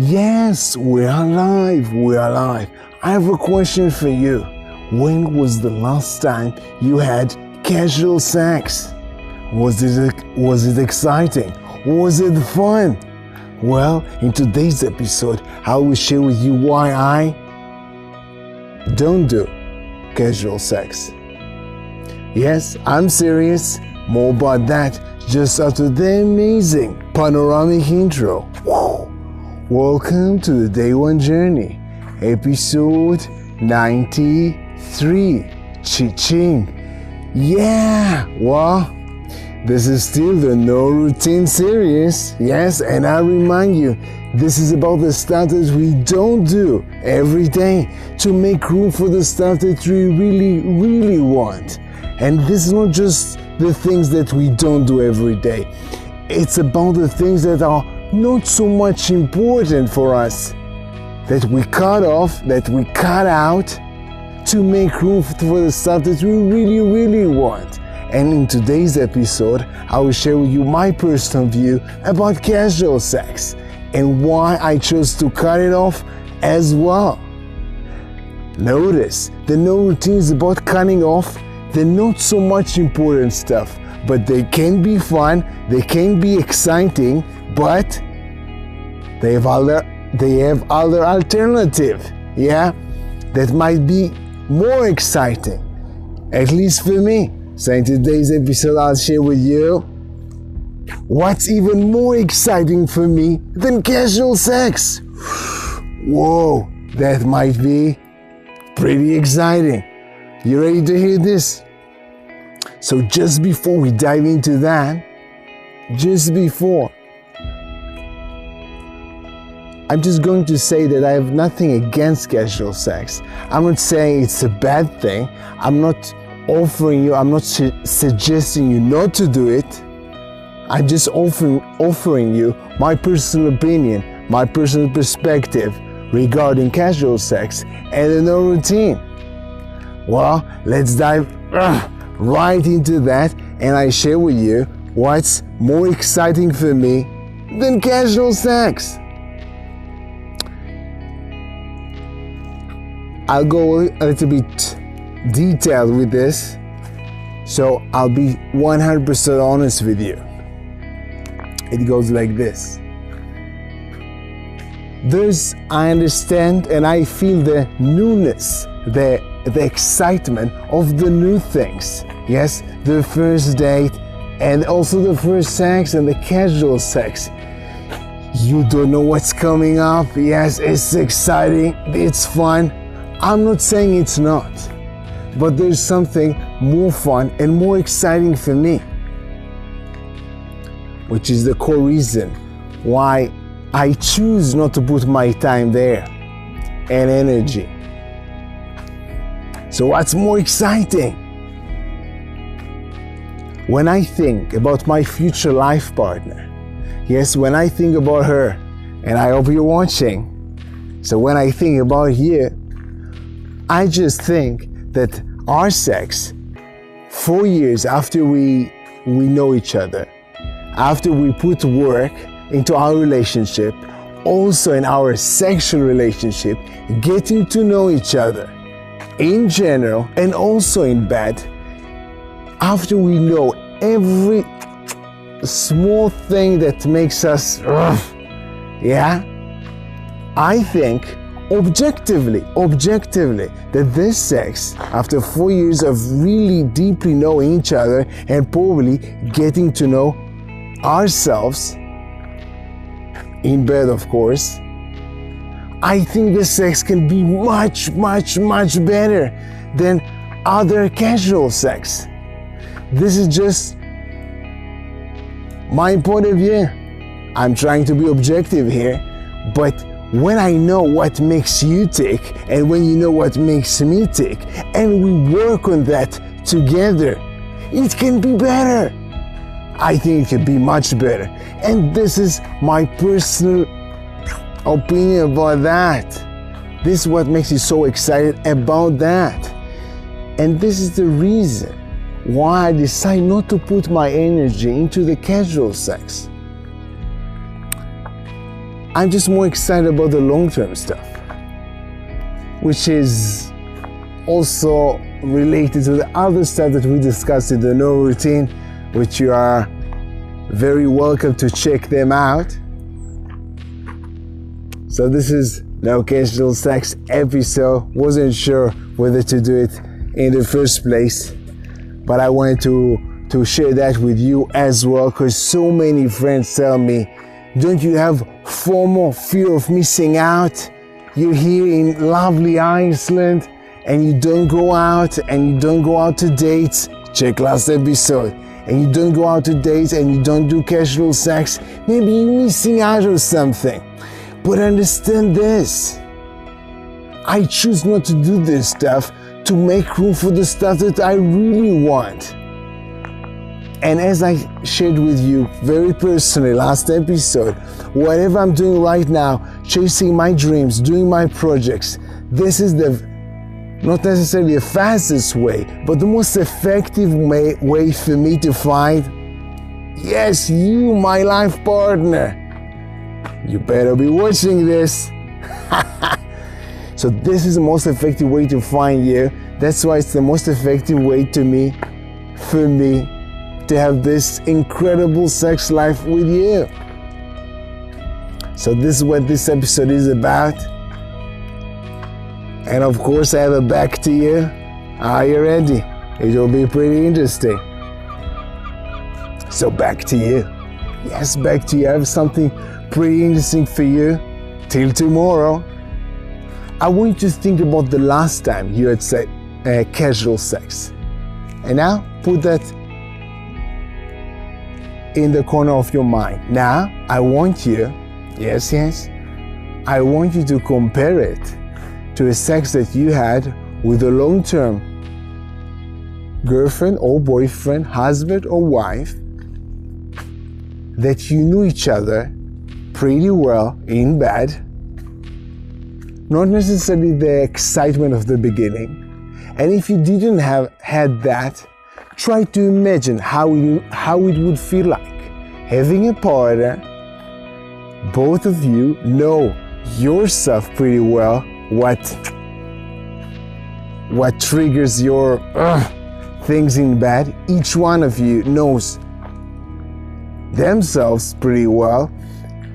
Yes, we're alive. We're alive. I have a question for you. When was the last time you had casual sex? Was it exciting? Was it fun? Well, in today's episode, I will share with you why I don't do casual sex. Yes, I'm serious. More about that just after the amazing panoramic intro. Whoa. Welcome to the Day One Journey, episode 93. Chi-ching. Yeah, well, this is still the No Routine series. Yes, and I remind you, this is about the stuff that we don't do every day to make room for the stuff that we really want. And this is not just the things that we don't do every day. It's about the things that are not so much important for us, that we cut off, that we cut out to make room for the stuff that we really want. And in today's episode, I will share with you my personal view about casual sex and why I chose to cut it off as well. Notice, the No Routine is about cutting off the not so much important stuff, but they can be fun, they can be exciting, but they have other alternative, yeah, that might be more exciting, at least for me. So in today's episode, I'll share with you what's even more exciting for me than casual sex. Whoa, that might be pretty exciting. You ready to hear this? So just before we dive into that, I'm just going to say that I have nothing against casual sex. I'm not saying it's a bad thing. I'm not suggesting you not to do it. I'm just offering you my personal opinion, my personal perspective regarding casual sex and the No Routine. Well, let's dive right into that, and I share with you what's more exciting for me than casual sex. I'll go a little bit detailed with this, so I'll be 100% honest with you. It goes like this. I understand and I feel the newness, the excitement of the new things. Yes, the first date and also the first sex and the casual sex. You don't know what's coming up. Yes, it's exciting, it's fun. I'm not saying it's not, but there's something more fun and more exciting for me, which is the core reason why I choose not to put my time there and energy. So what's more exciting? When I think about my future life partner, yes, when I think about her, and I hope you're watching, so when I think about you, I just think that our sex, 4 years after we know each other, after we put work into our relationship, also in our sexual relationship, getting to know each other in general and also in bed, after we know every small thing that makes us yeah, I think objectively that this sex, after 4 years of really deeply knowing each other and probably getting to know ourselves in bed, of course, I think the sex can be much better than other casual sex. This is just my point of view. I'm trying to be objective here, but when I know what makes you tick and when you know what makes me tick and we work on that together, it can be better. I think it can be much better. And this is my personal opinion about that. This is what makes me so excited about that. And this is the reason why I decide not to put my energy into the casual sex. I'm just more excited about the long-term stuff, which is also related to the other stuff that we discussed in the No Routine, which you are very welcome to check them out. So this is No Casual Sex episode. Wasn't sure whether to do it in the first place, but I wanted to share that with you as well, because so many friends tell me, don't you have FOMO, fear of missing out? You're here in lovely Iceland and you don't go out to dates. Check last episode. And you don't go out to dates and you don't do casual sex. Maybe you're missing out on something. But understand this. I choose not to do this stuff to make room for the stuff that I really want. And as I shared with you very personally last episode, whatever I'm doing right now, chasing my dreams, doing my projects, this is not necessarily the fastest way, but the most effective way for me to find, yes, you, my life partner. You better be watching this. So this is the most effective way to find you. That's why it's the most effective way for me, to have this incredible sex life with you. So this is what this episode is about. And of course, I have a back to you. Are you ready? It will be pretty interesting. So back to you. Yes, back to you. I have something pretty interesting for you. Till tomorrow. I want you to think about the last time you had casual sex. And now put that in the corner of your mind. Now, I want you, I want you to compare it to a sex that you had with a long-term girlfriend or boyfriend, husband or wife, that you knew each other pretty well in bed, not necessarily the excitement of the beginning. And if you didn't have had that, try to imagine how it would feel like having a partner. Both of you know yourself pretty well, what triggers your things in bed. Each one of you knows themselves pretty well,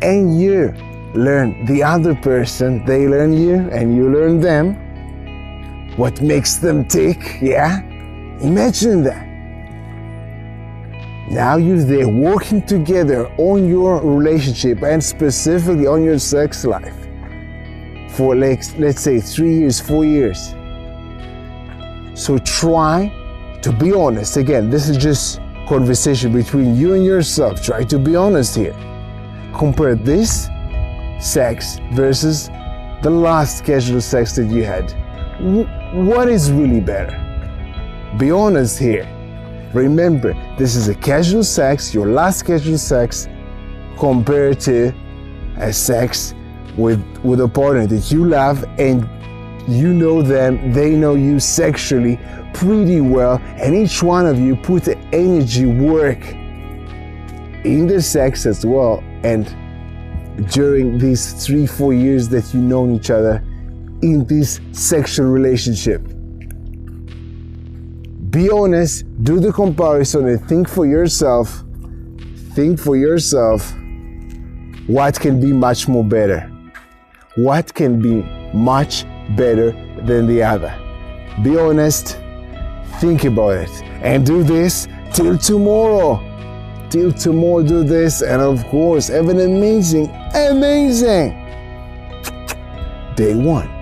and you learn the other person, they learn you and you learn them, what makes them tick. Imagine that. Now you're there working together on your relationship and specifically on your sex life for let's say 3 years, 4 years. So try to be honest. Again, this is just conversation between you and yourself. Try to be honest here. Compare this sex versus the last casual sex that you had. What is really better? Be honest here. Remember, this is a casual sex, your last casual sex, compared to a sex with a partner that you love and you know them, they know you sexually pretty well, and each one of you put the energy work in the sex as well, and during these 3-4 years that you know each other in this sexual relationship. Be honest, do the comparison and think for yourself what can be much more better. What can be much better than the other. Be honest, think about it, and do this till tomorrow. Till tomorrow, do this, and of course, have an amazing day 1.